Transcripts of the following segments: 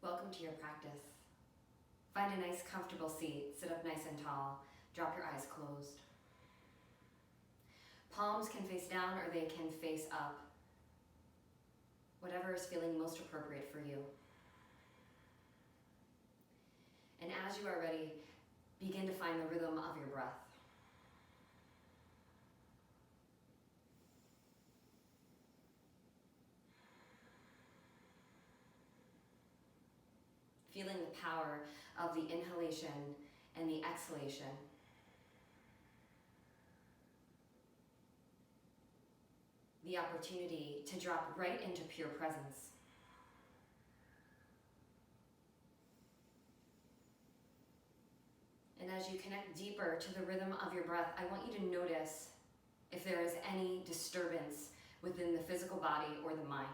Welcome to your practice. Find a nice comfortable seat, sit up nice and tall, drop your eyes closed. Palms can face down or they can face up. Whatever is feeling most appropriate for you. And as you are ready, begin to find the rhythm of your breath. Feeling the power of the inhalation and the exhalation. The opportunity to drop right into pure presence. And as you connect deeper to the rhythm of your breath, I want you to notice if there is any disturbance within the physical body or the mind.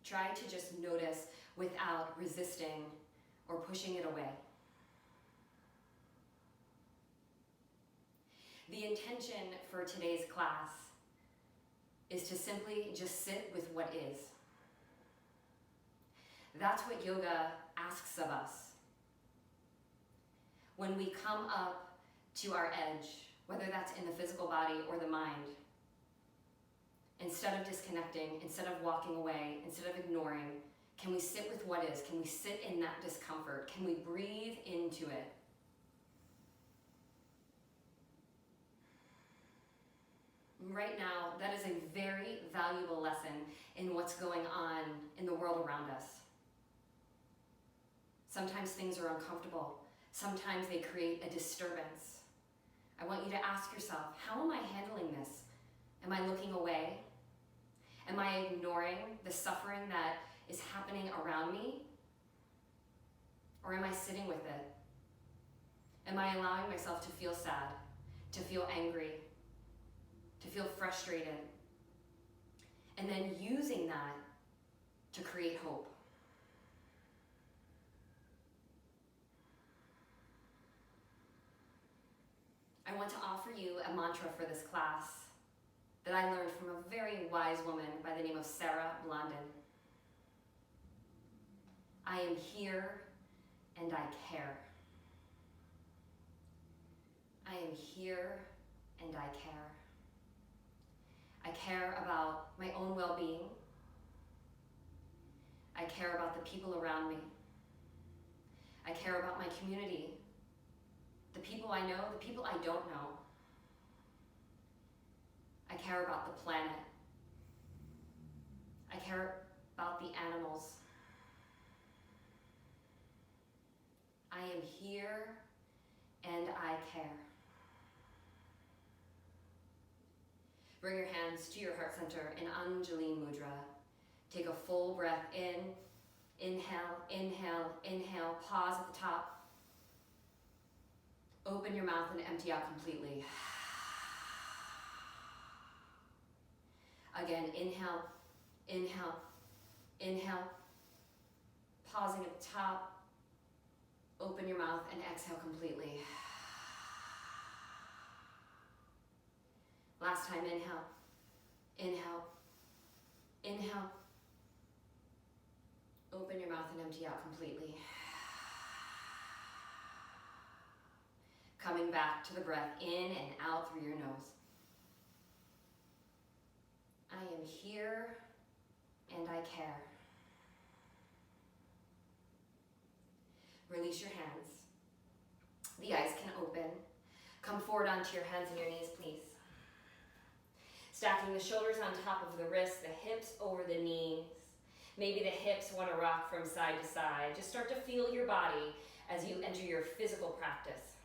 Try to just notice without resisting or pushing it away. The intention for today's class is to simply just sit with what is. That's what yoga asks of us. When we come up to our edge, whether that's in the physical body or the mind, instead of disconnecting, instead of walking away, instead of ignoring, can we sit with what is? Can we sit in that discomfort? Can we breathe into it? Right now, that is a very valuable lesson in what's going on in the world around us. Sometimes things are uncomfortable. Sometimes they create a disturbance. I want you to ask yourself, how am I handling this? Am I looking away? Am I ignoring the suffering that is happening around me? Or am I sitting with it? Am I allowing myself to feel sad, to feel angry, to feel frustrated? And then using that to create hope. I want to offer you a mantra for this class that I learned from a very wise woman by the name of Sarah Blondin. I am here and I care. I am here and I care. I care about my own well-being. I care about the people around me. I care about my community, the people I know, the people I don't know. I care about the planet. I care about the animals. I am here and I care. Bring your hands to your heart center in Anjali Mudra. Take a full breath in. Inhale, inhale, inhale. Pause at the top. Open your mouth and empty out completely. Again, inhale, inhale, inhale. Pausing at the top. Open your mouth and exhale completely. Last time, inhale, inhale, inhale. Open your mouth and empty out completely. Coming back to the breath in and out through your nose. I am here and I care. Release your hands. The eyes can open. Come forward onto your hands and your knees, please. Stacking the shoulders on top of the wrists, the hips over the knees. Maybe the hips want to rock from side to side. Just start to feel your body as you enter your physical practice.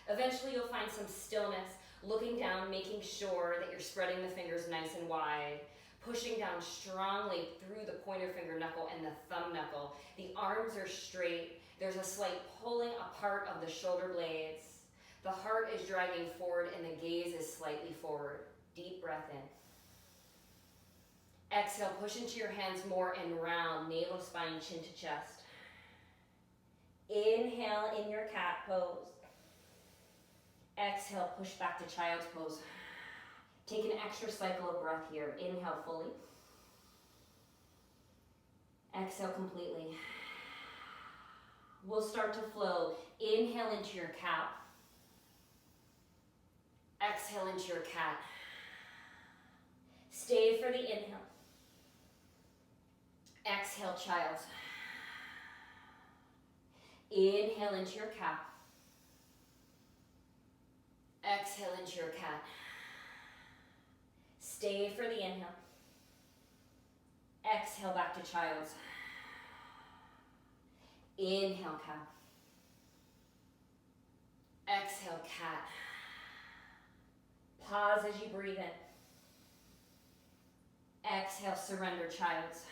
Eventually you'll find some stillness, looking down, making sure that you're spreading the fingers nice and wide, pushing down strongly through the pointer finger knuckle and the thumb knuckle. The arms are straight. There's a slight pulling apart of the shoulder blades. The heart is driving forward and the gaze is slightly forward. Deep breath in. Exhale, push into your hands more and round, navel, spine, chin to chest. Inhale in your cat pose. Exhale, push back to child's pose. Take an extra cycle of breath here. Inhale fully. Exhale completely. We'll start to flow. Inhale into your cat. Exhale into your cat. Stay for the inhale. Exhale, child. Inhale into your cat. Exhale into your cat. Stay for the inhale. Exhale back to child's. Inhale, cat. Exhale, cat. Pause as you breathe in. Exhale, surrender, child's.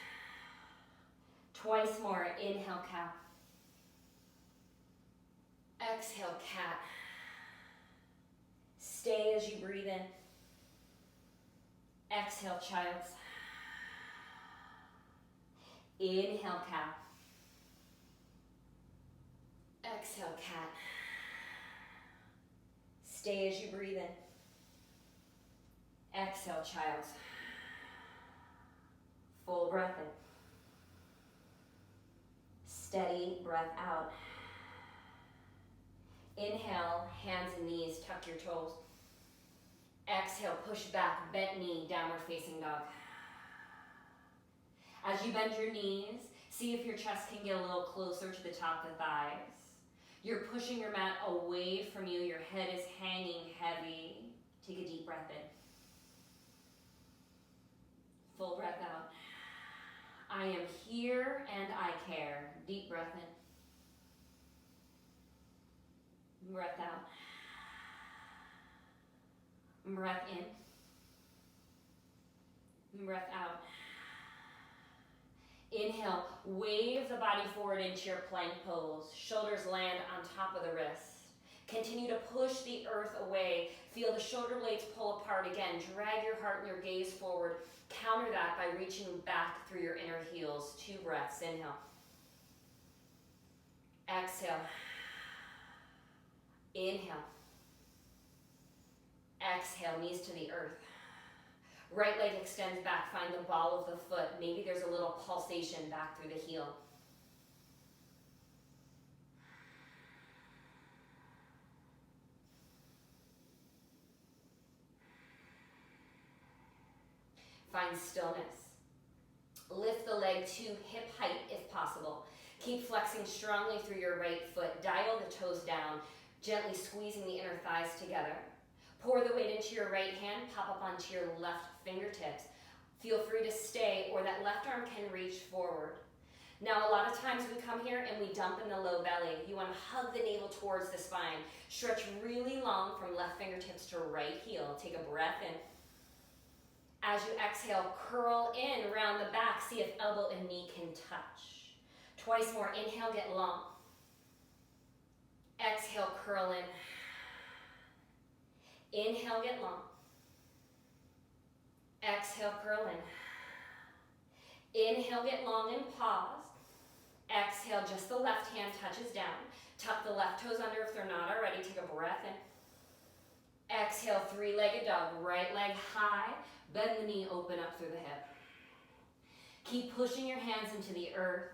Twice more. Inhale, cat. Exhale, cat. Stay as you breathe in. Exhale, child's. Inhale, cat. Exhale, cat. Stay as you breathe in. Exhale, child's. Full breath in. Steady breath out. Inhale, hands and knees, tuck your toes. Exhale, push back, bent knee, downward facing dog. As you bend your knees, see if your chest can get a little closer to the top of the thighs. You're pushing your mat away from you, your head is hanging heavy. Take a deep breath in. Full breath out. I am here and I care. Deep breath in. Breath out. Breath in. Breath out. Inhale, wave the body forward into your plank pose. Shoulders land on top of the wrist. Continue to push the earth away. Feel the shoulder blades pull apart again. Drag your heart and your gaze forward. Counter that by reaching back through your inner heels. 2 breaths. Inhale. Exhale. Inhale. Exhale, knees to the earth. Right leg extends back, find the ball of the foot. Maybe there's a little pulsation back through the heel. Find stillness. Lift the leg to hip height if possible. Keep flexing strongly through your right foot. Dial the toes down, gently squeezing the inner thighs together. Pour the weight into your right hand, pop up onto your left fingertips. Feel free to stay, or that left arm can reach forward. Now, a lot of times we come here and we dump in the low belly. You want to hug the navel towards the spine. Stretch really long from left fingertips to right heel. Take a breath in. As you exhale, curl in around the back. See if elbow and knee can touch. Twice more. Inhale, get long. Exhale, curl in. Inhale, get long. Exhale, curl in. Inhale, get long and pause. Exhale, just the left hand touches down. Tuck the left toes under if they're not already. Take a breath in. Exhale, 3-legged dog. Right leg high. Bend the knee, open up through the hip. Keep pushing your hands into the earth.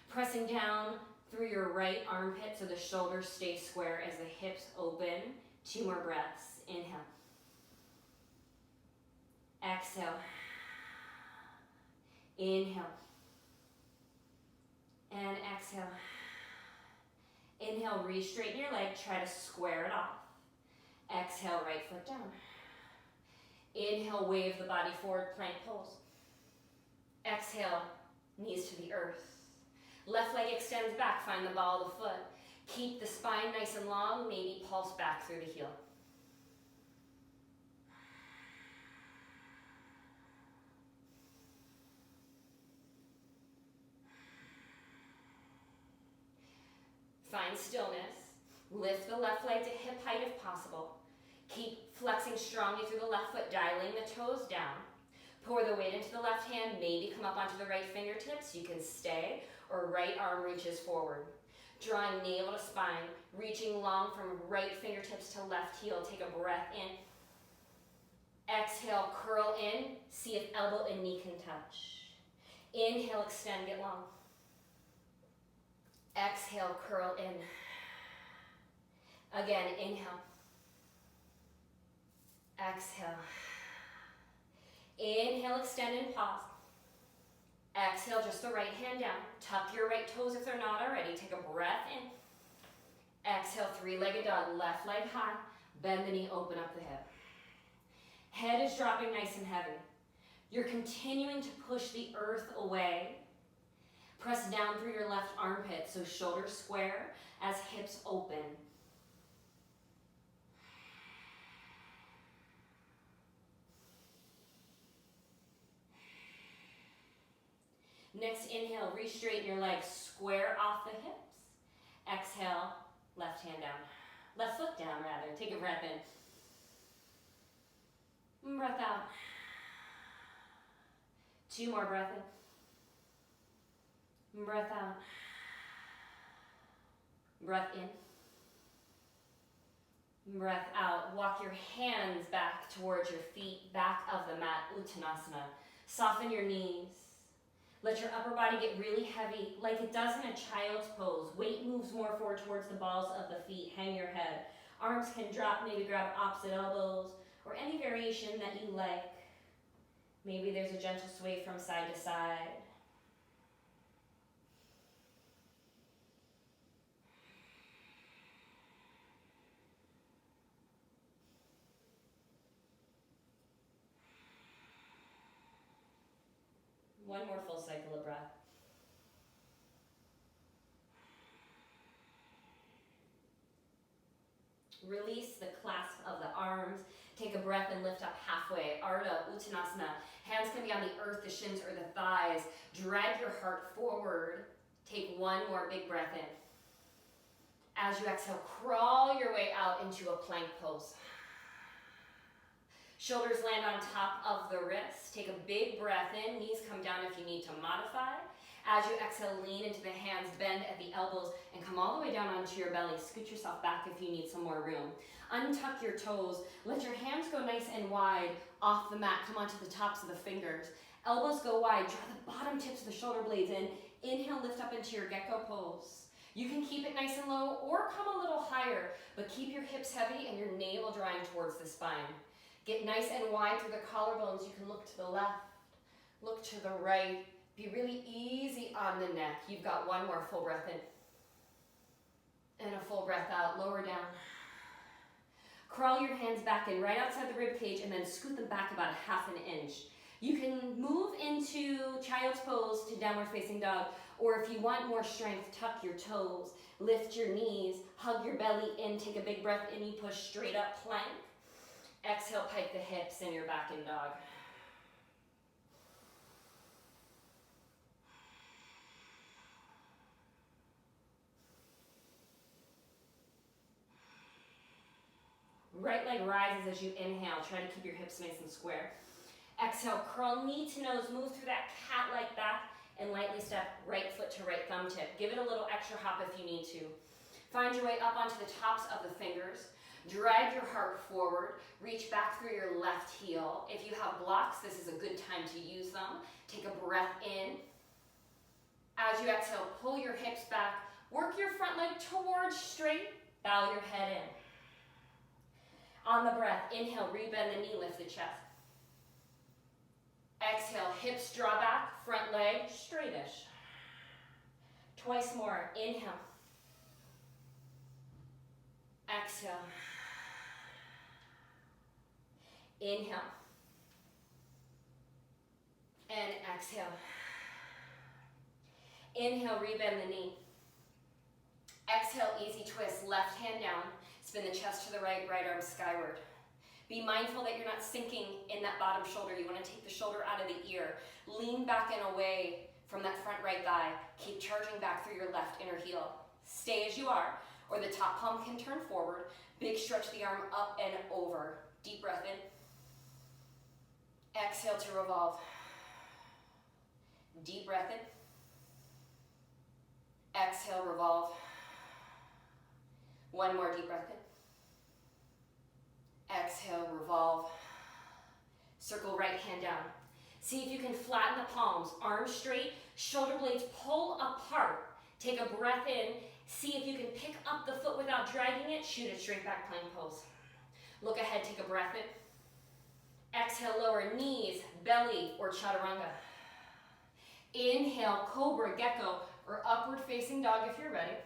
Pressing down through your right armpit so the shoulders stay square as the hips open. 2 more breaths. Inhale. Exhale. Inhale. And exhale. Inhale, re-straighten your leg. Try to square it off. Exhale, right foot down. Inhale, wave the body forward, plank pose. Exhale, knees to the earth. Left leg extends back, find the ball of the foot. Keep the spine nice and long, maybe pulse back through the heel. Find stillness. Lift the left leg to hip height if possible. Keep flexing strongly through the left foot, dialing the toes down. Pour the weight into the left hand, maybe come up onto the right fingertips. You can stay, or right arm reaches forward. Drawing navel to spine, reaching long from right fingertips to left heel. Take a breath in. Exhale, curl in. See if elbow and knee can touch. Inhale, extend, get long. Exhale, curl in. Again, inhale. Exhale. Inhale, extend and pause. Exhale, just the right hand down. Tuck your right toes if they're not already. Take a breath in. Exhale, three-legged dog. Left leg high. Bend the knee, open up the hip. Head is dropping nice and heavy. You're continuing to push the earth away. Press down through your left armpit, so shoulders square as hips open. Next inhale, re-straighten your legs, square off the hips. Exhale, left hand down. Left foot down, rather. Take a breath in. Breath out. Two more, breath in. Breath out. Breath in. Breath out. Walk your hands back towards your feet, back of the mat, Uttanasana. Soften your knees. Let your upper body get really heavy, like it does in a child's pose. Weight moves more forward towards the balls of the feet. Hang your head. Arms can drop, maybe grab opposite elbows, or any variation that you like. Maybe there's a gentle sway from side to side. One more full cycle of breath. Release the clasp of the arms. Take a breath and lift up halfway. Ardha Uttanasana. Hands can be on the earth, the shins, or the thighs. Drag your heart forward. Take one more big breath in. As you exhale, crawl your way out into a plank pose. Shoulders land on top of the wrists. Take a big breath in. Knees come down if you need to modify. As you exhale, lean into the hands, bend at the elbows, and come all the way down onto your belly. Scoot yourself back if you need some more room. Untuck your toes. Let your hands go nice and wide off the mat. Come onto the tops of the fingers. Elbows go wide. Draw the bottom tips of the shoulder blades in. Inhale, lift up into your gecko pose. You can keep it nice and low or come a little higher, but keep your hips heavy and your navel drawing towards the spine. Get nice and wide through the collarbones. You can look to the left, look to the right. Be really easy on the neck. You've got one more full breath in. And a full breath out, lower down. Crawl your hands back in right outside the rib cage and then scoot them back about a half an inch. You can move into child's pose to downward facing dog, or if you want more strength, tuck your toes, lift your knees, hug your belly in, take a big breath in, you push straight up plank. Exhale, pike the hips, and you're back in dog. Right leg rises as you inhale. Try to keep your hips nice and square. Exhale, curl knee to nose, move through that cat-like back, and lightly step right foot to right thumb tip. Give it a little extra hop if you need to. Find your way up onto the tops of the fingers. Drag your heart forward. Reach back through your left heel. If you have blocks, this is a good time to use them. Take a breath in. As you exhale, pull your hips back. Work your front leg towards straight. Bow your head in. On the breath, inhale, rebend the knee, lift the chest. Exhale, hips draw back, front leg straightish. Twice more, inhale. Exhale. Inhale. And exhale. Inhale, rebend the knee. Exhale, easy twist, left hand down. Spin the chest to the right, right arm skyward. Be mindful that you're not sinking in that bottom shoulder. You want to take the shoulder out of the ear. Lean back and away from that front right thigh. Keep charging back through your left inner heel. Stay as you are, or the top palm can turn forward. Big stretch the arm up and over. Deep breath in. Exhale to revolve. Deep breath in. Exhale, revolve. One more deep breath in. Exhale, revolve. Circle right hand down. See if you can flatten the palms, arms straight, shoulder blades pull apart. Take a breath in. See if you can pick up the foot without dragging it. Shoot it straight back, plank pose. Look ahead, take a breath in. Exhale, lower knees, belly, or chaturanga. Inhale, cobra, gecko, or upward facing dog if you're ready.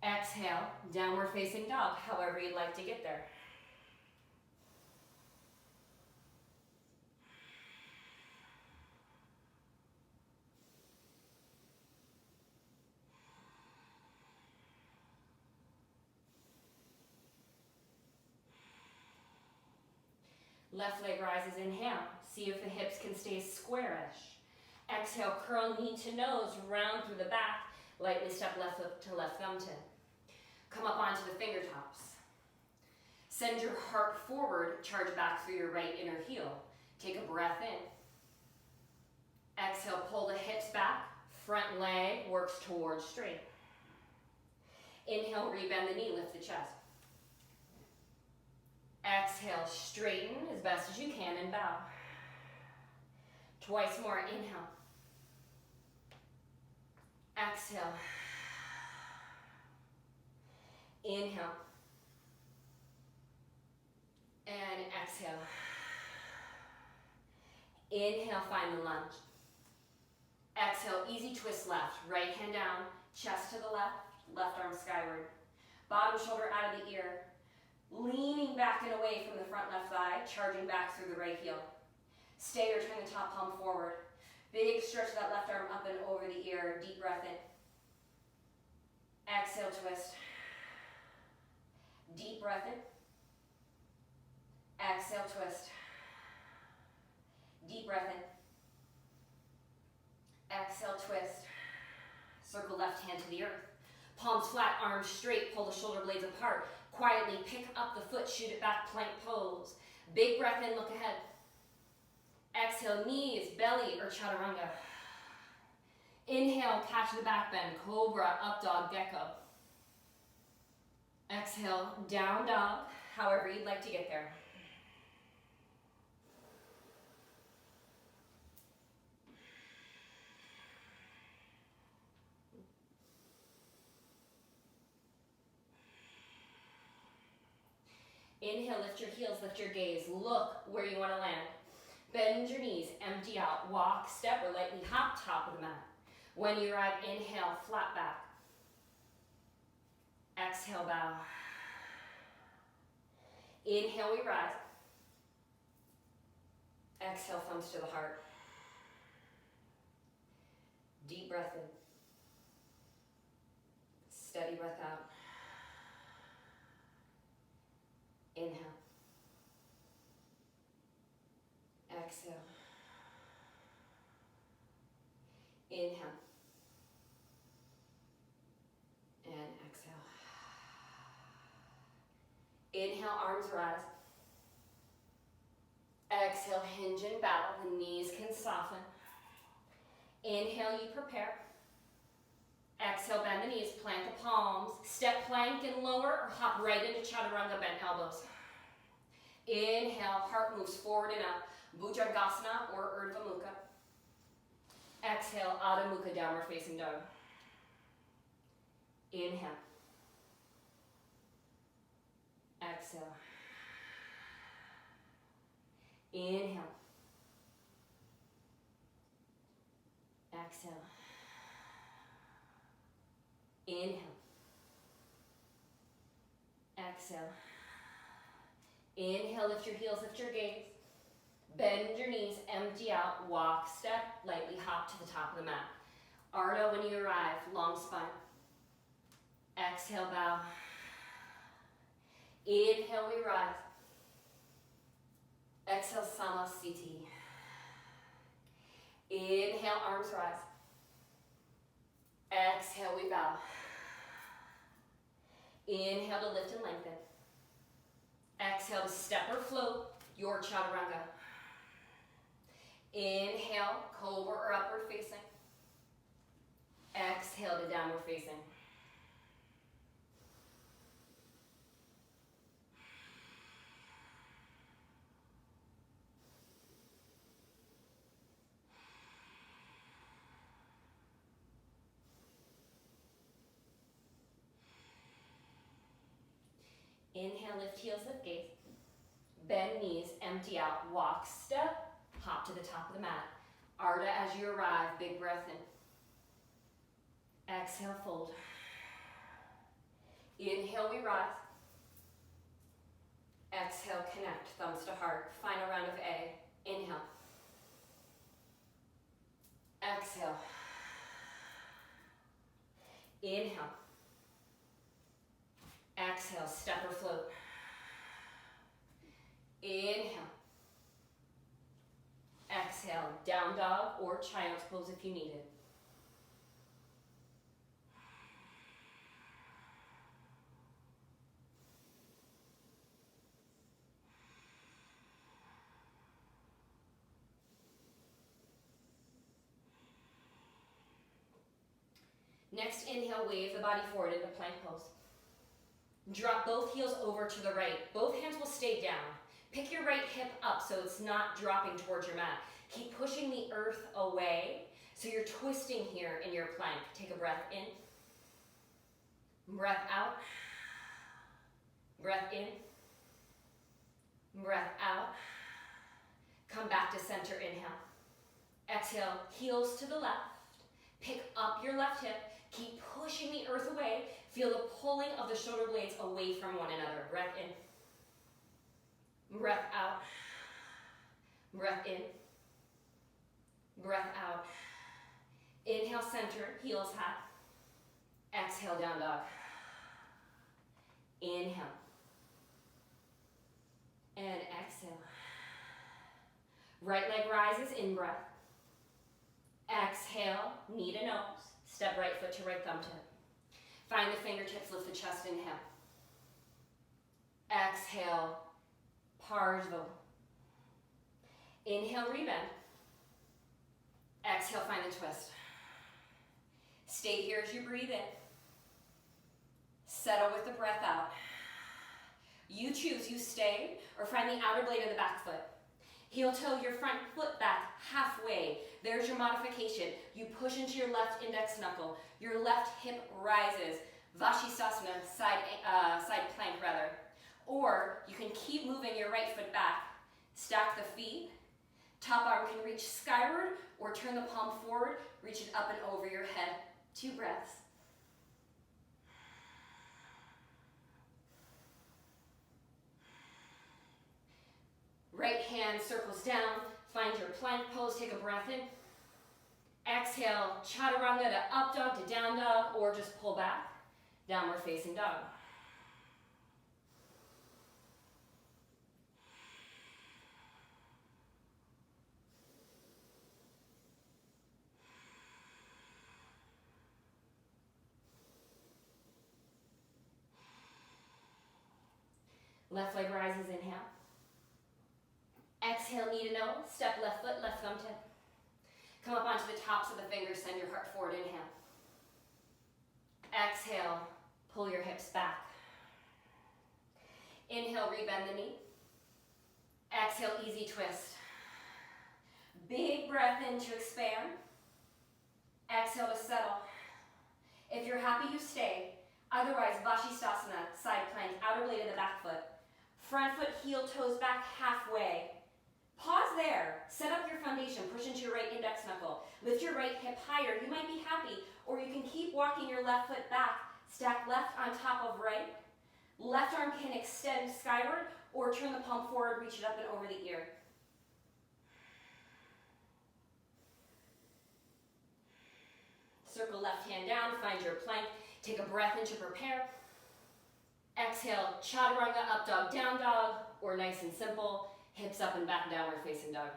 Exhale, downward facing dog, however you'd like to get there. Left leg rises, inhale. See if the hips can stay squarish. Exhale, curl knee to nose, round through the back. Lightly step left foot to left thumb tip. Come up onto the fingertops. Send your heart forward, charge back through your right inner heel. Take a breath in. Exhale, pull the hips back. Front leg works towards straight. Inhale, rebend the knee, lift the chest. Exhale, straighten as best as you can and bow. Twice more, inhale. Exhale. Inhale. And exhale. Inhale, find the lunge. Exhale, easy twist left. Right hand down, chest to the left, left arm skyward. Bottom shoulder out of the ear. Leaning back and away from the front left thigh, charging back through the right heel. Stay or turn the top palm forward. Big stretch of that left arm up and over the ear. Deep breath in. Exhale, twist. Deep breath in. Exhale, twist. Deep breath in. Exhale, twist. Circle left hand to the earth. Palms flat, arms straight, pull the shoulder blades apart. Quietly pick up the foot, shoot it back, plank pose. Big breath in, look ahead. Exhale, knees, belly, or chaturanga. Inhale, catch the back bend, cobra, up dog, gecko. Exhale, down dog, however you'd like to get there. Inhale, lift your heels, lift your gaze. Look where you want to land. Bend your knees, empty out. Walk, step, or lightly hop, top of the mat. When you arrive, inhale, flat back. Exhale, bow. Inhale, we rise. Exhale, thumbs to the heart. Deep breath in. Steady breath out. Inhale. Exhale. Inhale. And exhale. Inhale, arms rise. Exhale, hinge and bow. The knees can soften. Inhale, you prepare. Exhale, bend the knees, plant the palms. Step plank and lower or hop right into chaturanga, bend elbows. Inhale, heart moves forward and up. Bhujangasana or Urdhva Mukha. Exhale, Adho Mukha, downward facing dog. Inhale. Exhale. Inhale. Exhale. Inhale. Exhale. Inhale, lift your heels, lift your gaze. Bend your knees, empty out, walk, step, lightly hop to the top of the mat. Ardha when you arrive, long spine. Exhale, bow. Inhale, we rise. Exhale, Samasthiti. Inhale, arms rise. Exhale, we bow. Inhale to lift and lengthen. Exhale to step or float, your chaturanga. Inhale, cobra or upward facing. Exhale to downward facing. Inhale, lift heels, lift gaze. Bend knees, empty out, walk, step, hop to the top of the mat. Ardha as you arrive, big breath in. Exhale, fold. Inhale, we rise. Exhale, connect, thumbs to heart. Final round of A. Inhale. Exhale. Inhale. Exhale, step or float. Inhale. Exhale, down dog or child's pose if you need it. Next inhale, wave the body forward into plank pose. Drop both heels over to the right. Both hands will stay down. Pick your right hip up so it's not dropping towards your mat. Keep pushing the earth away so you're twisting here in your plank. Take a breath in. Breath out. Breath in. Breath out. Come back to center, inhale. Exhale, heels to the left. Pick up your left hip. Keep pushing the earth away. Feel the pulling of the shoulder blades away from one another. Breath in. Breath out. Breath in. Breath out. Inhale, center, heels high. Exhale, down dog. Inhale. And exhale. Right leg rises, in breath. Exhale, knee to nose. Step right foot to right thumb tip. Find the fingertips, lift the chest, inhale. Exhale, Parshva. Inhale, rebend. Exhale, find the twist. Stay here as you breathe in. Settle with the breath out. You choose, you stay, or find the outer blade of the back foot. Heel toe your front foot back halfway. There's your modification. You push into your left index knuckle. Your left hip rises. Vashisthasana, side plank rather. Or you can keep moving your right foot back. Stack the feet. Top arm can reach skyward or turn the palm forward. Reach it up and over your head. 2 breaths. Right hand circles down. Find your plank pose. Take a breath in. Exhale, chaturanga to up dog to down dog, or just pull back. Downward facing dog. Left leg rises, inhale. Exhale, knee to nose, step left foot, left thumb tip. Come up onto the tops of the fingers, send your heart forward, inhale. Exhale, pull your hips back. Inhale, rebend the knee. Exhale, easy twist. Big breath in to expand. Exhale to settle. If you're happy, you stay. Otherwise, Vashisthasana, side plank, outer blade of the back foot. Front foot, heel, toes back halfway. Pause there. Set up your foundation. Push into your right index knuckle. Lift your right hip higher. You might be happy, or you can keep walking your left foot back. Stack left on top of right. Left arm can extend skyward, or turn the palm forward, reach it up and over the ear. Circle left hand down, find your plank. Take a breath in to prepare. Exhale, chaturanga, up dog, down dog, or nice and simple, hips up and back, downward facing dog.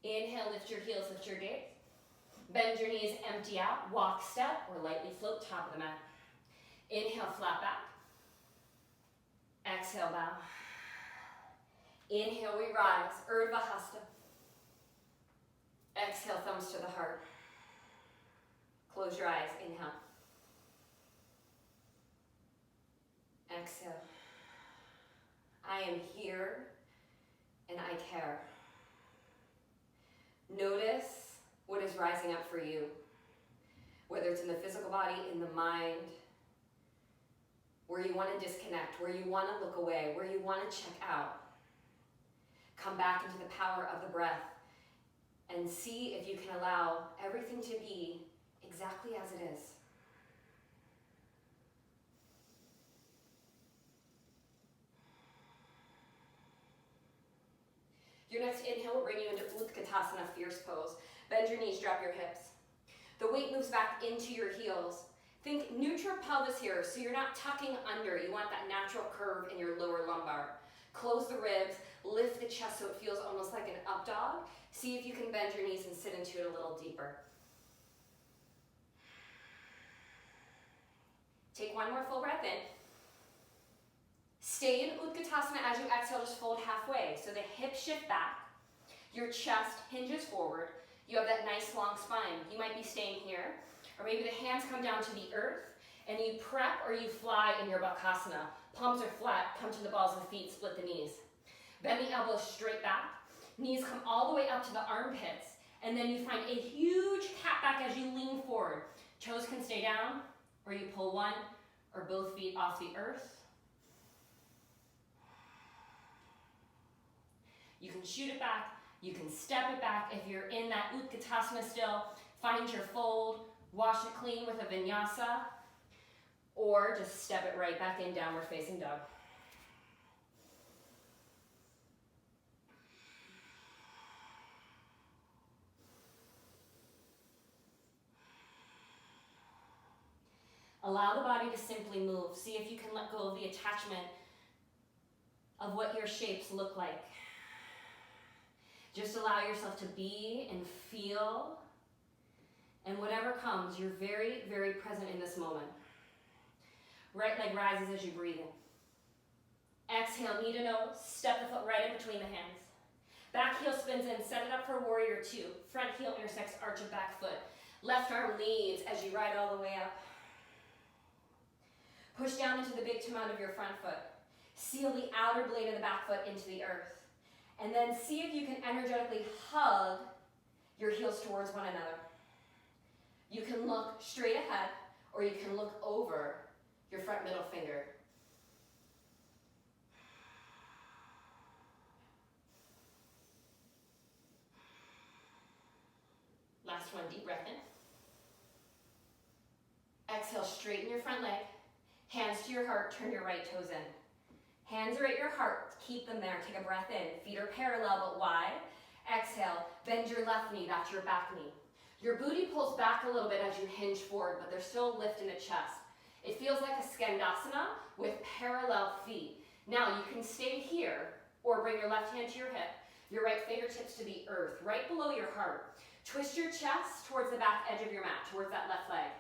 Inhale, lift your heels, lift your gaze. Bend your knees, empty out, walk, step, or lightly float, top of the mat. Inhale, flat back. Exhale, bow. Inhale, we rise, Urdhva Hasta. Exhale, thumbs to the heart. Close your eyes, inhale. Exhale. I am here and I care. Notice what is rising up for you, whether it's in the physical body, in the mind, where you want to disconnect, where you want to look away, where you want to check out. Come back into the power of the breath and see if you can allow everything to be exactly as it is. Your next inhale will bring you into Utkatasana, fierce pose. Bend your knees, drop your hips. The weight moves back into your heels. Think neutral pelvis here, so you're not tucking under. You want that natural curve in your lower lumbar. Close the ribs, lift the chest so it feels almost like an up dog. See if you can bend your knees and sit into it a little deeper. Take one more full breath in. Stay in Utkatasana as you exhale, just fold halfway. So the hips shift back, your chest hinges forward. You have that nice long spine. You might be staying here, or maybe the hands come down to the earth and you prep or you fly in your Bakasana. Palms are flat, come to the balls of the feet, split the knees. Bend the elbows straight back. Knees come all the way up to the armpits, and then you find a huge cat back as you lean forward. Toes can stay down, or you pull one or both feet off the earth. You can shoot it back, you can step it back. If you're in that Utkatasana still, find your fold, wash it clean with a Vinyasa, or just step it right back in, downward facing dog. Allow the body to simply move. See if you can let go of the attachment of what your shapes look like. Just allow yourself to be and feel, and whatever comes, you're very, very present in this moment. Right leg rises as you breathe in. Exhale, knee to nose, step the foot right in between the hands. Back heel spins in, set it up for warrior two. Front heel intersects arch of back foot. Left arm leads as you ride all the way up. Push down into the big toe mound of your front foot. Seal the outer blade of the back foot into the earth. And then see if you can energetically hug your heels towards one another. You can look straight ahead, or you can look over your front middle finger. Last one, deep breath in. Exhale, straighten your front leg. Hands to your heart, turn your right toes in. Hands are at your heart, keep them there. Take a breath in. Feet are parallel but wide. Exhale, bend your left knee, that's your back knee. Your booty pulls back a little bit as you hinge forward, but there's still a lift in the chest. It feels like a Skandasana with parallel feet. Now you can stay here, or bring your left hand to your hip, your right fingertips to the earth, right below your heart. Twist your chest towards the back edge of your mat, towards that left leg.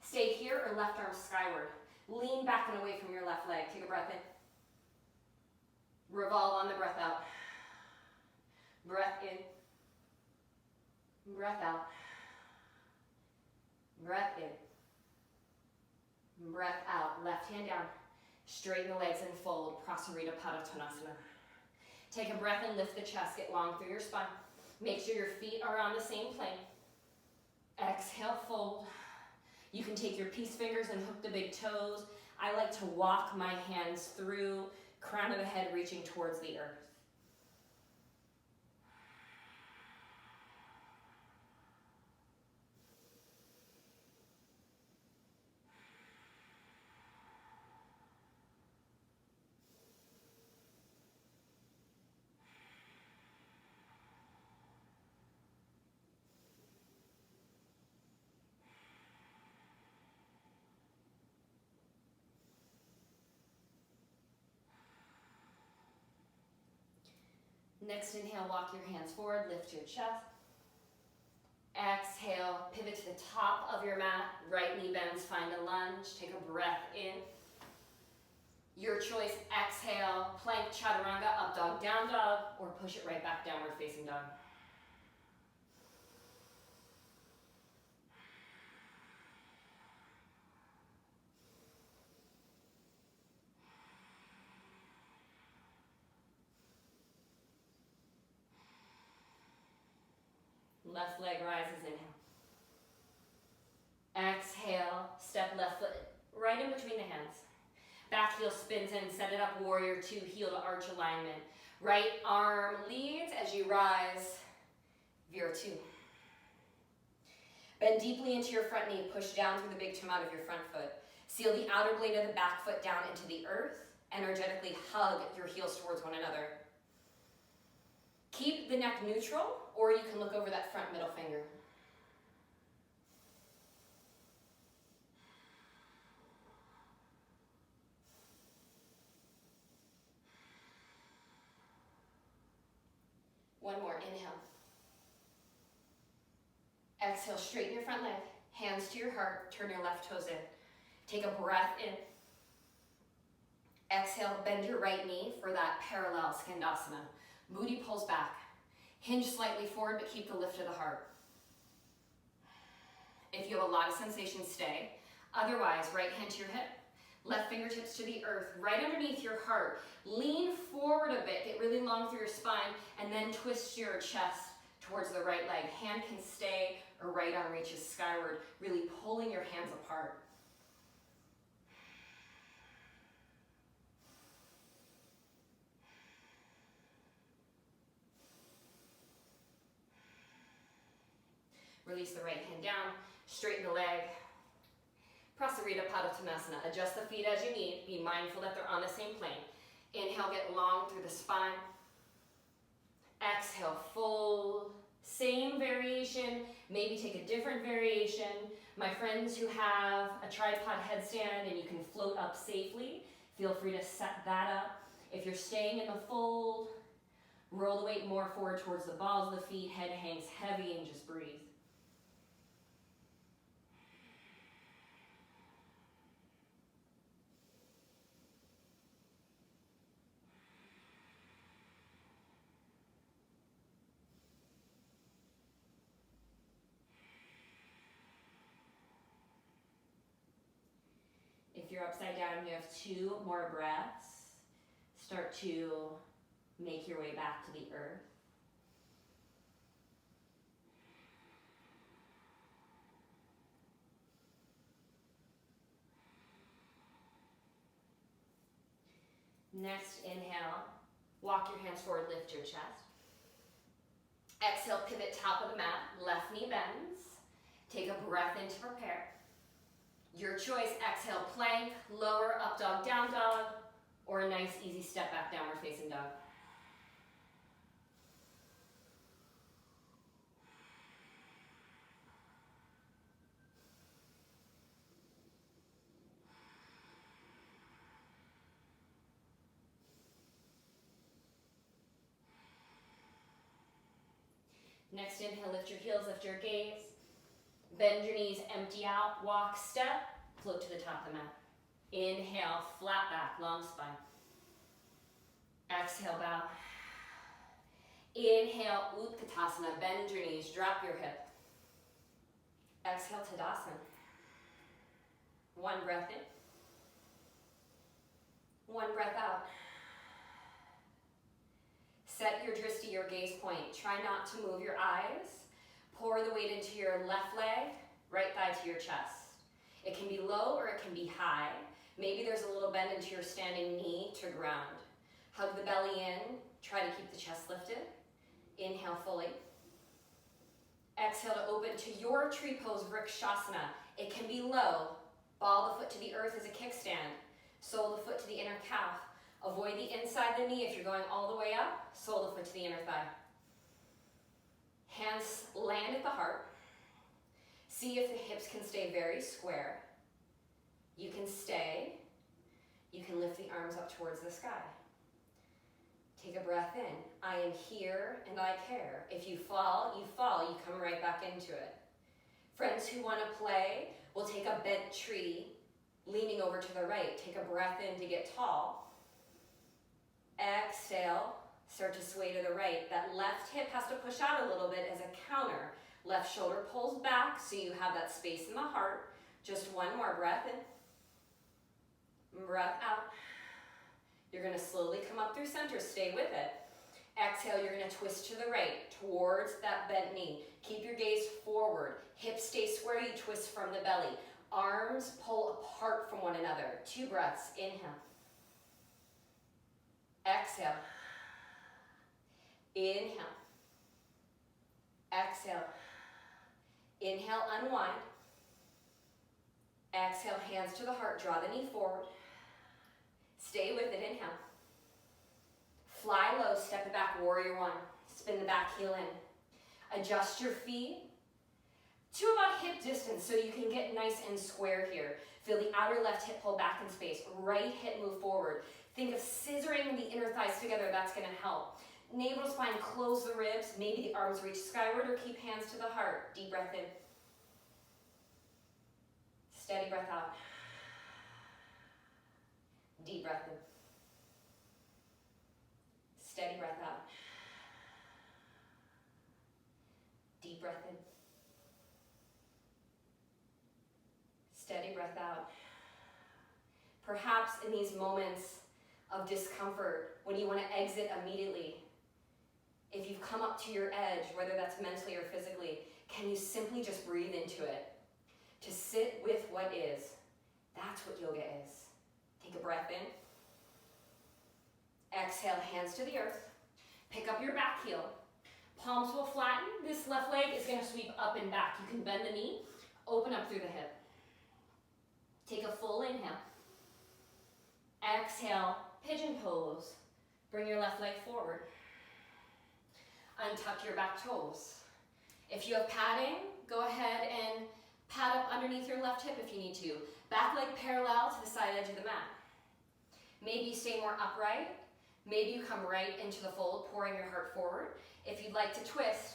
Stay here or left arm skyward. Lean back and away from your left leg. Take a breath in. Revolve on the breath out. Breath in. Breath out. Breath in. Breath out. Left hand down. Straighten the legs and fold. Prasarita Padottanasana. Take a breath and lift the chest. Get long through your spine. Make sure your feet are on the same plane. Exhale, fold. You can take your peace fingers and hook the big toes. I like to walk my hands through, crown of the head reaching towards the earth. Next inhale, walk your hands forward, lift your chest. Exhale, pivot to the top of your mat, right knee bends, find a lunge, take a breath in. Your choice, exhale, plank, chaturanga, up dog, down dog, or push it right back, downward facing dog. Left leg rises, inhale. Exhale, step left foot right in between the hands. Back heel spins in, set it up, warrior two, heel to arch alignment. Right arm leads as you rise, veer two. Bend deeply into your front knee, push down through the big toe out of your front foot. Seal the outer blade of the back foot down into the earth. Energetically hug your heels towards one another. Keep the neck neutral, or you can look over that front middle finger. One more, inhale. Exhale, straighten your front leg, hands to your heart, turn your left toes in. Take a breath in. Exhale, bend your right knee for that parallel skandasana. Booty pulls back. Hinge slightly forward, but keep the lift of the heart. If you have a lot of sensation, stay. Otherwise, right hand to your hip, left fingertips to the earth, right underneath your heart. Lean forward a bit, get really long through your spine, and then twist your chest towards the right leg. Hand can stay, or right arm reaches skyward, really pulling your hands apart. Release the right hand down, straighten the leg. Prasarita Padottanasana. Adjust the feet as you need. Be mindful that they're on the same plane. Inhale, get long through the spine. Exhale, fold. Same variation, maybe take a different variation. My friends who have a tripod headstand and you can float up safely, feel free to set that up. If you're staying in the fold, roll the weight more forward towards the balls of the feet, head hangs heavy, and just breathe. If you're upside down, you have 2 more breaths. Start to make your way back to the earth. Next, inhale. Walk your hands forward, lift your chest. Exhale, pivot top of the mat, left knee bends. Take a breath in to prepare. Your choice, exhale, plank, lower, up dog, down dog, or a nice easy step back, downward facing dog. Next inhale, lift your heels, lift your gaze. Bend your knees, empty out, walk, step, float to the top of the mat. Inhale, flat back, long spine. Exhale, bow. Inhale, Utkatasana, bend your knees, drop your hip. Exhale, Tadasana. One breath in. One breath out. Set your drishti, your gaze point. Try not to move your eyes. Pour the weight into your left leg, right thigh to your chest. It can be low or it can be high. Maybe there's a little bend into your standing knee to ground. Hug the belly in. Try to keep the chest lifted. Inhale fully. Exhale to open to your tree pose, Vrikshasana. It can be low. Ball the foot to the earth as a kickstand. Sole the foot to the inner calf. Avoid the inside of the knee if you're going all the way up. Sole the foot to the inner thigh. Hands land at the heart. See if the hips can stay very square. You can stay. You can lift the arms up towards the sky. Take a breath in. I am here and I care. If you fall, you fall. You come right back into it. Friends who want to play will take a bent tree, leaning over to the right. Take a breath in to get tall. Exhale. Start to sway to the right. That left hip has to push out a little bit as a counter. Left shoulder pulls back so you have that space in the heart. Just one more breath in. Breath out. You're going to slowly come up through center. Stay with it. Exhale, you're going to twist to the right towards that bent knee. Keep your gaze forward. Hips stay square, you twist from the belly. Arms pull apart from one another. 2 breaths, inhale. Exhale. Inhale. Exhale. Inhale, unwind. Exhale, hands to the heart, draw the knee forward. Stay with it, inhale. Fly low, step it back, warrior 1. Spin the back heel in. Adjust your feet to about hip distance so you can get nice and square here. Feel the outer left hip pull back in space. Right hip move forward. Think of scissoring the inner thighs together, that's gonna help. Navel to spine, close the ribs. Maybe the arms reach skyward or keep hands to the heart. Deep breath in. Steady breath out. Deep breath in. Steady breath out. Deep breath in. Steady breath out. Perhaps in these moments of discomfort, when you want to exit immediately, if you've come up to your edge, whether that's mentally or physically, can you simply just breathe into it? To sit with what is. That's what yoga is. Take a breath in. Exhale, hands to the earth. Pick up your back heel. Palms will flatten. This left leg is going to sweep up and back. You can bend the knee, open up through the hip. Take a full inhale. Exhale, pigeon pose. Bring your left leg forward. Untuck your back toes. If you have padding, go ahead and pad up underneath your left hip if you need to. Back leg parallel to the side edge of the mat. Maybe you stay more upright. Maybe you come right into the fold, pouring your heart forward. If you'd like to twist,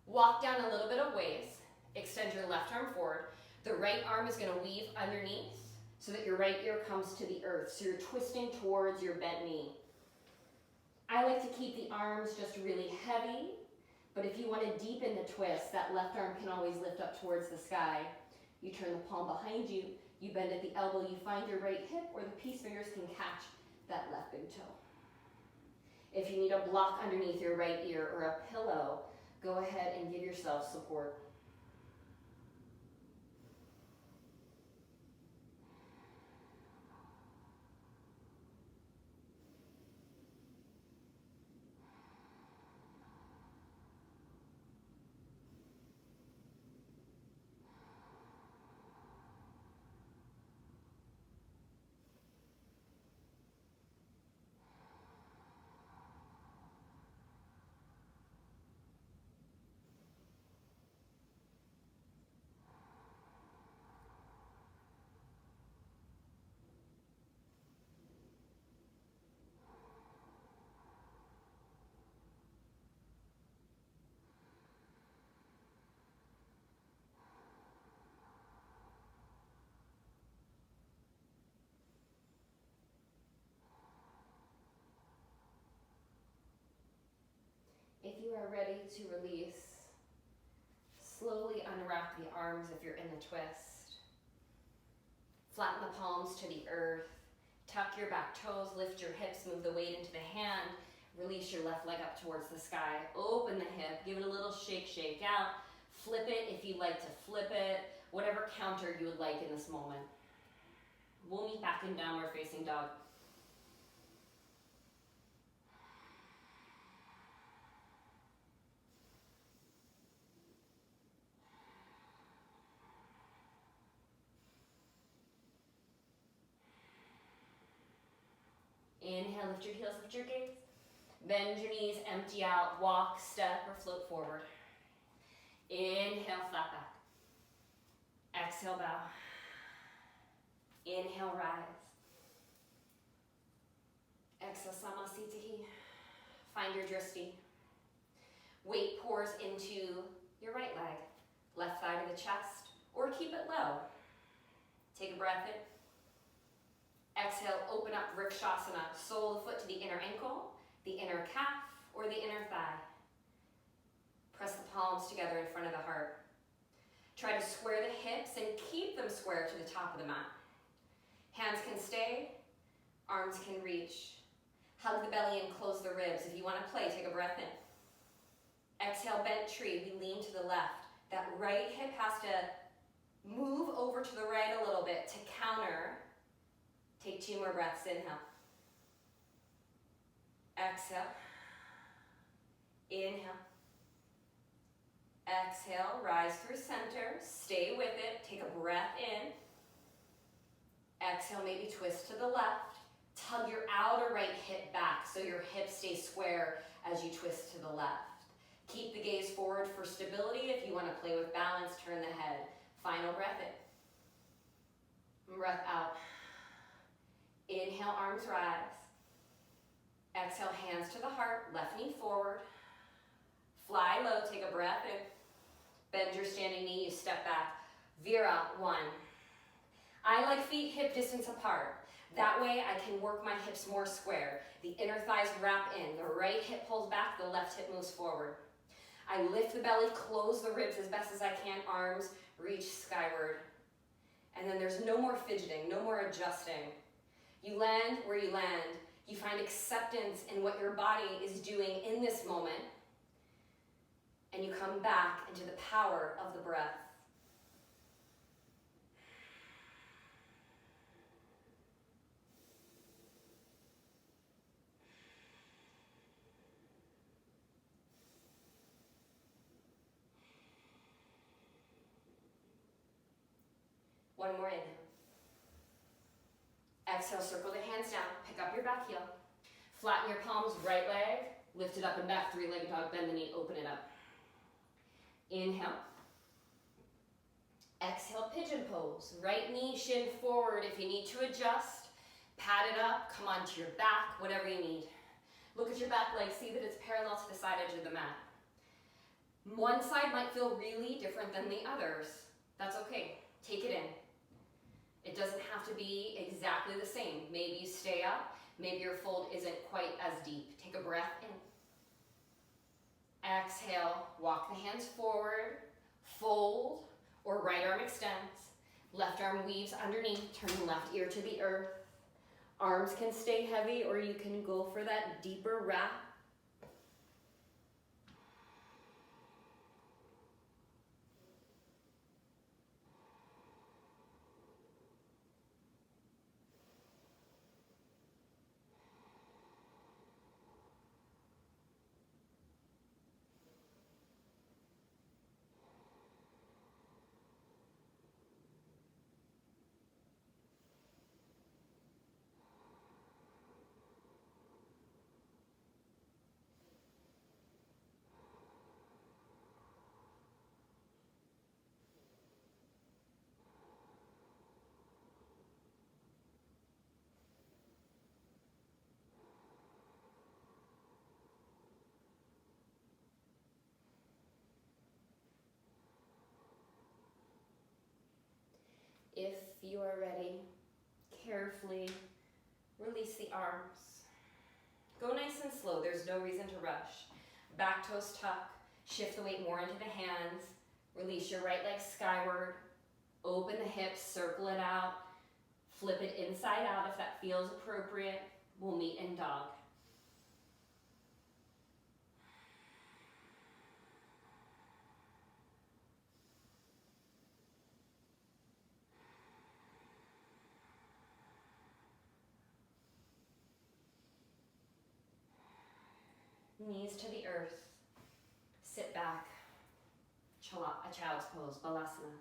walk down a little bit of ways. Extend your left arm forward. The right arm is going to weave underneath so that your right ear comes to the earth. So you're twisting towards your bent knee. I like to keep the arms just really heavy, but if you want to deepen the twist, that left arm can always lift up towards the sky. You turn the palm behind you, you bend at the elbow, you find your right hip where the peace fingers can catch that left big toe. If you need a block underneath your right ear or a pillow, go ahead and give yourself support. If you are ready to release, slowly unwrap the arms if you're in the twist. Flatten the palms to the earth. Tuck your back toes, lift your hips, move the weight into the hand. Release your left leg up towards the sky. Open the hip, give it a little shake, shake out. Flip it if you'd like to flip it. Whatever counter you would like in this moment. We'll meet back in downward facing dog. Inhale, lift your heels, lift your gaze. Bend your knees, empty out, walk, step, or float forward. Inhale, flat back. Exhale, bow. Inhale, rise. Exhale, samasthiti. Find your drishti. Weight pours into your right leg, left thigh to the chest, or keep it low. Take a breath in. Exhale, open up Vrikshasana, sole of the foot to the inner ankle, the inner calf, or the inner thigh. Press the palms together in front of the heart. Try to square the hips and keep them square to the top of the mat. Hands can stay, arms can reach. Hug the belly and close the ribs. If you want to play, take a breath in. Exhale, bent tree. We lean to the left. That right hip has to move over to the right a little bit to counter. Take 2 more breaths. Inhale. Exhale. Inhale. Exhale, rise through center. Stay with it. Take a breath in. Exhale, maybe twist to the left. Tug your outer right hip back so your hips stay square as you twist to the left. Keep the gaze forward for stability. If you want to play with balance, turn the head. Final breath in. Breath out. Inhale, arms rise. Exhale, hands to the heart, left knee forward. Fly low, take a breath in. Bend your standing knee, you step back. Veer out, 1. I like feet hip distance apart. That way I can work my hips more square. The inner thighs wrap in. The right hip pulls back, the left hip moves forward. I lift the belly, close the ribs as best as I can, arms reach skyward. And then there's no more fidgeting, no more adjusting. You land where you land. You find acceptance in what your body is doing in this moment. And you come back into the power of the breath. One more inhale. Exhale, circle the hands down. Pick up your back heel. Flatten your palms, right leg. Lift it up and back, 3-legged dog. Bend the knee, open it up. Inhale. Exhale, pigeon pose. Right knee, shin forward. If you need to adjust, pat it up, come onto your back, whatever you need. Look at your back leg, see that it's parallel to the side edge of the mat. One side might feel really different than the others. That's okay, take it in. It doesn't have to be exactly the same. Maybe you stay up, maybe your fold isn't quite as deep. Take a breath in. Exhale, walk the hands forward, fold, or right arm extends. Left arm weaves underneath, turn the left ear to the earth. Arms can stay heavy, or you can go for that deeper wrap. If you are ready, carefully release the arms. Go nice and slow, there's no reason to rush. Back toes tuck, shift the weight more into the hands. Release your right leg skyward. Open the hips, circle it out. Flip it inside out if that feels appropriate. We'll meet in dog. Knees to the earth. Sit back. A child's pose, Balasana.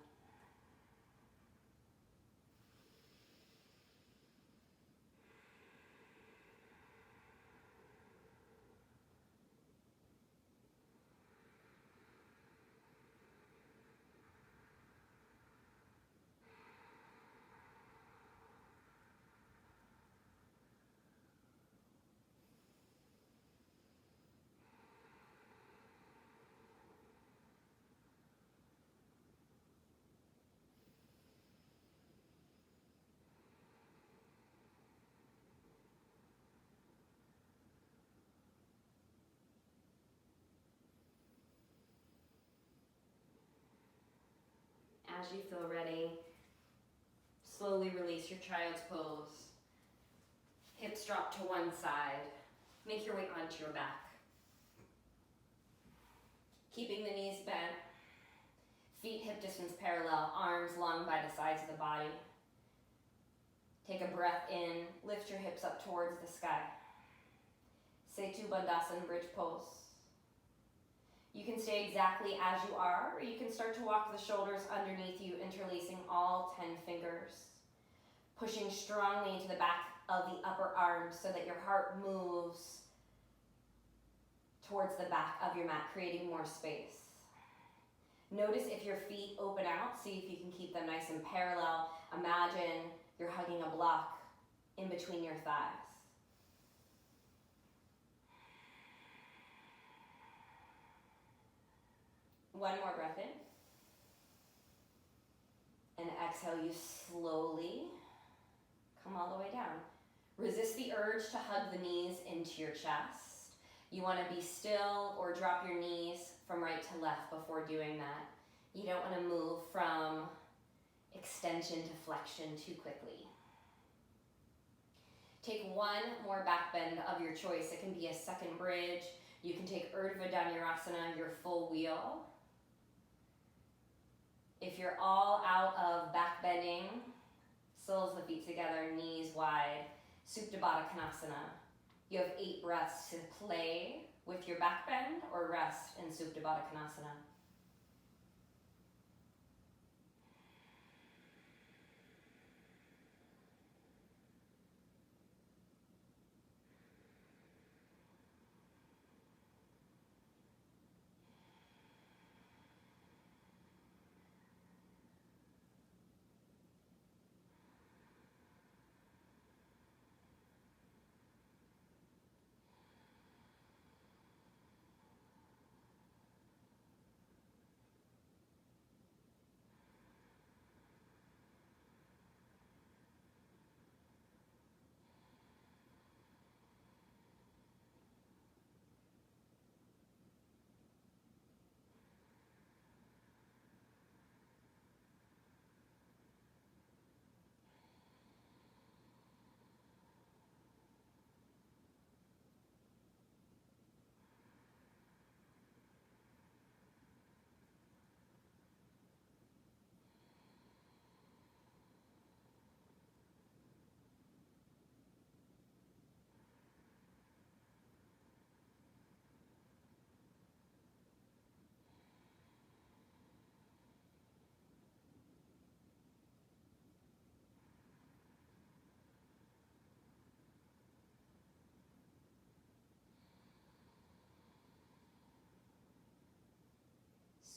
As you feel ready, slowly release your child's pose. Hips drop to one side. Make your way onto your back. Keeping the knees bent, feet hip distance parallel, arms long by the sides of the body. Take a breath in, lift your hips up towards the sky. Setu Bandhasan, bridge pose. You can stay exactly as you are, or you can start to walk the shoulders underneath you, interlacing all 10 fingers. Pushing strongly into the back of the upper arms so that your heart moves towards the back of your mat, creating more space. Notice if your feet open out, see if you can keep them nice and parallel. Imagine you're hugging a block in between your thighs. One more breath in. And exhale, you slowly come all the way down. Resist the urge to hug the knees into your chest. You want to be still or drop your knees from right to left before doing that. You don't want to move from extension to flexion too quickly. Take one more back bend of your choice. It can be a second bridge. You can take Urdhva Dhanurasana, your full wheel. If you're all out of back bending, soles of the feet together, knees wide, Supta Baddha Konasana. You have 8 breaths to play with your back bend or rest in Supta Baddha Konasana.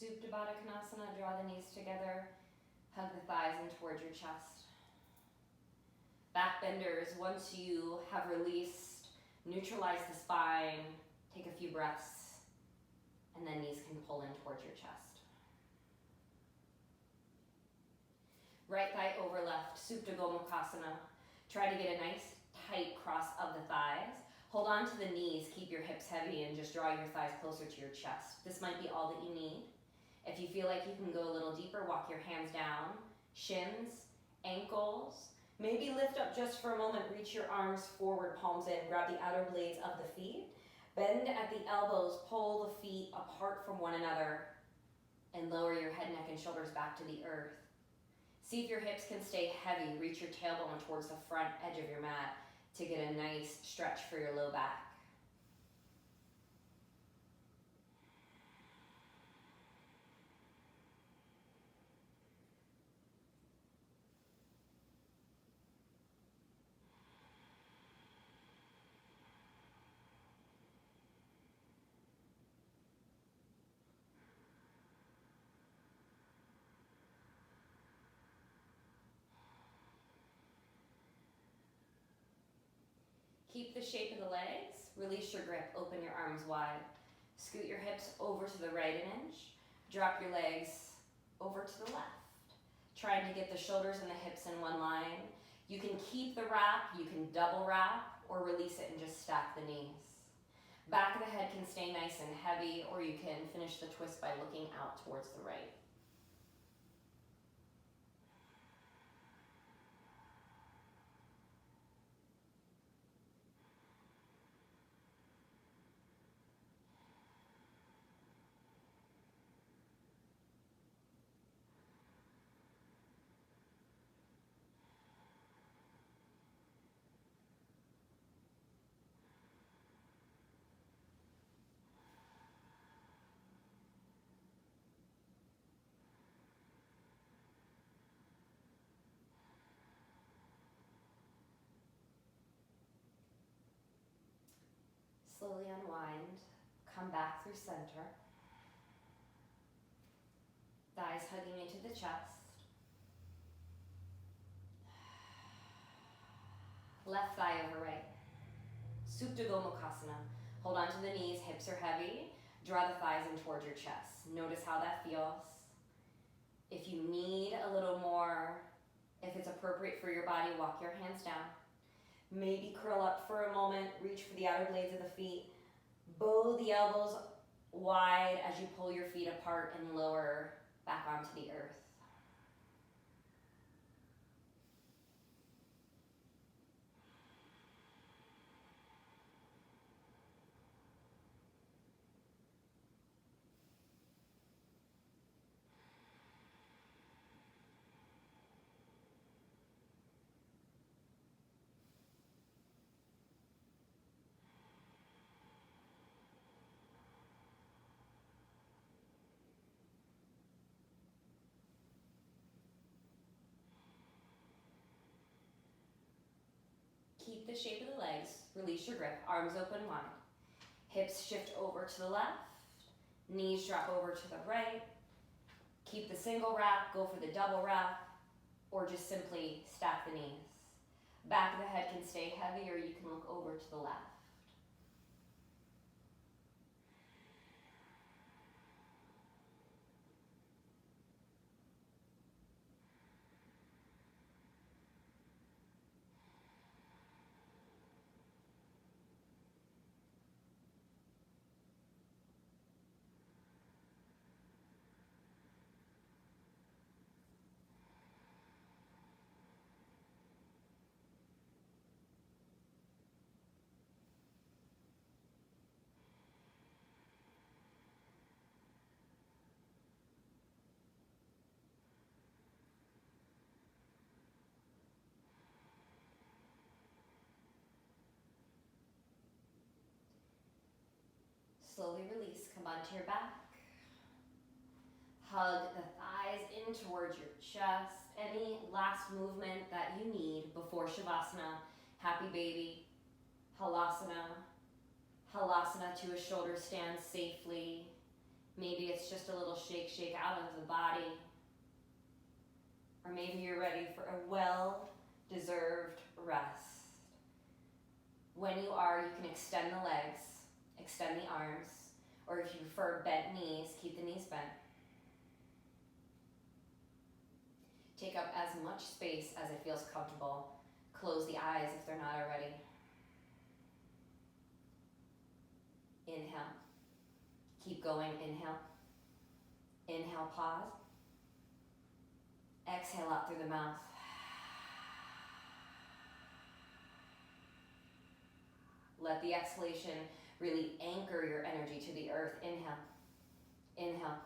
Supta Baddha Konasana, draw the knees together, hug the thighs in towards your chest. Back benders, once you have released, neutralize the spine, take a few breaths, and then knees can pull in towards your chest. Right thigh over left, Supta Gomukhasana. Try to get a nice tight cross of the thighs. Hold on to the knees, keep your hips heavy, and just draw your thighs closer to your chest. This might be all that you need. If you feel like you can go a little deeper, walk your hands down, shins, ankles. Maybe lift up just for a moment, reach your arms forward, palms in, grab the outer blades of the feet. Bend at the elbows, pull the feet apart from one another, and lower your head, neck, and shoulders back to the earth. See if your hips can stay heavy. Reach your tailbone towards the front edge of your mat to get a nice stretch for your low back. Keep the shape of the legs, release your grip, open your arms wide. Scoot your hips over to the right an inch, drop your legs over to the left. Trying to get the shoulders and the hips in one line. You can keep the wrap, you can double wrap, or release it and just stack the knees. Back of the head can stay nice and heavy, or you can finish the twist by looking out towards the right. Slowly unwind, come back through center. Thighs hugging into the chest. Left thigh over right. Supta Gomukhasana. Hold on to the knees, hips are heavy. Draw the thighs in towards your chest. Notice how that feels. If you need a little more, if it's appropriate for your body, walk your hands down. Maybe curl up for a moment, reach for the outer blades of the feet. Bow the elbows wide as you pull your feet apart and lower back onto the earth. Keep the shape of the legs, release your grip, arms open wide. Hips shift over to the left, knees drop over to the right. Keep the single wrap, go for the double wrap, or just simply stack the knees. Back of the head can stay heavy, or you can look over to the left. Slowly release, come onto your back. Hug the thighs in towards your chest. Any last movement that you need before Shavasana, Happy Baby, Halasana, Halasana to a shoulder stand safely. Maybe it's just a little shake out of the body. Or maybe you're ready for a well-deserved rest. When you are, you can extend the legs, extend the arms, or if you prefer bent knees, keep the knees bent. Take up as much space as it feels comfortable. Close the eyes if they're not already. Inhale. Keep going, inhale. Inhale, pause. Exhale out through the mouth. Let the exhalation really anchor your energy to the earth. Inhale. Inhale.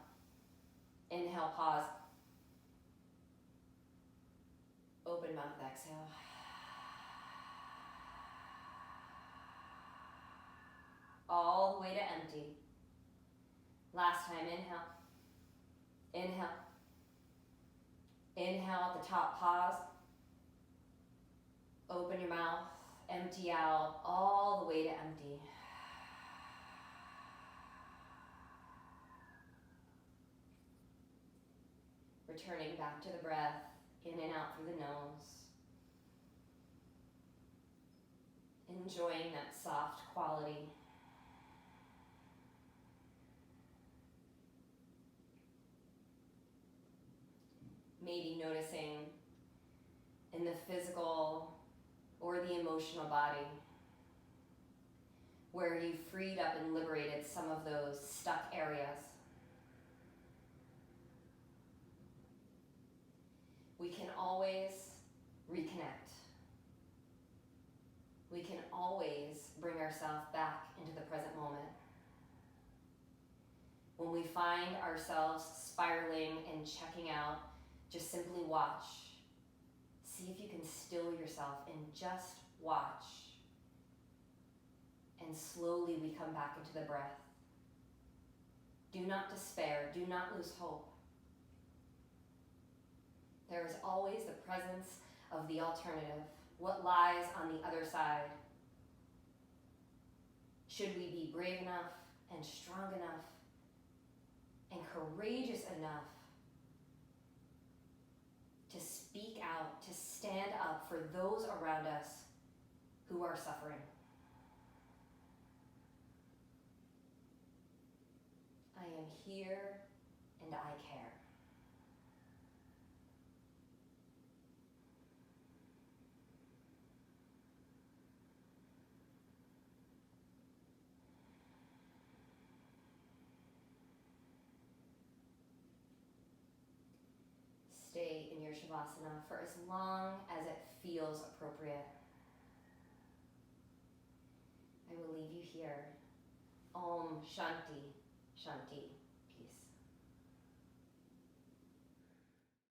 Inhale, pause. Open mouth, exhale. All the way to empty. Last time, inhale. Inhale. Inhale at the top, pause. Open your mouth, empty out, all the way to empty. Returning back to the breath, in and out through the nose. Enjoying that soft quality. Maybe noticing in the physical or the emotional body where you freed up and liberated some of those stuck areas. We can always reconnect. We can always bring ourselves back into the present moment. When we find ourselves spiraling and checking out, just simply watch. See if you can still yourself and just watch. And slowly we come back into the breath. Do not despair. Do not lose hope. There is always the presence of the alternative. What lies on the other side? should we be brave enough and strong enough and courageous enough to speak out, to stand up for those around us who are suffering. I am here and I care. Stay in your Shavasana for as long as it feels appropriate. I will leave you here. Om Shanti Shanti.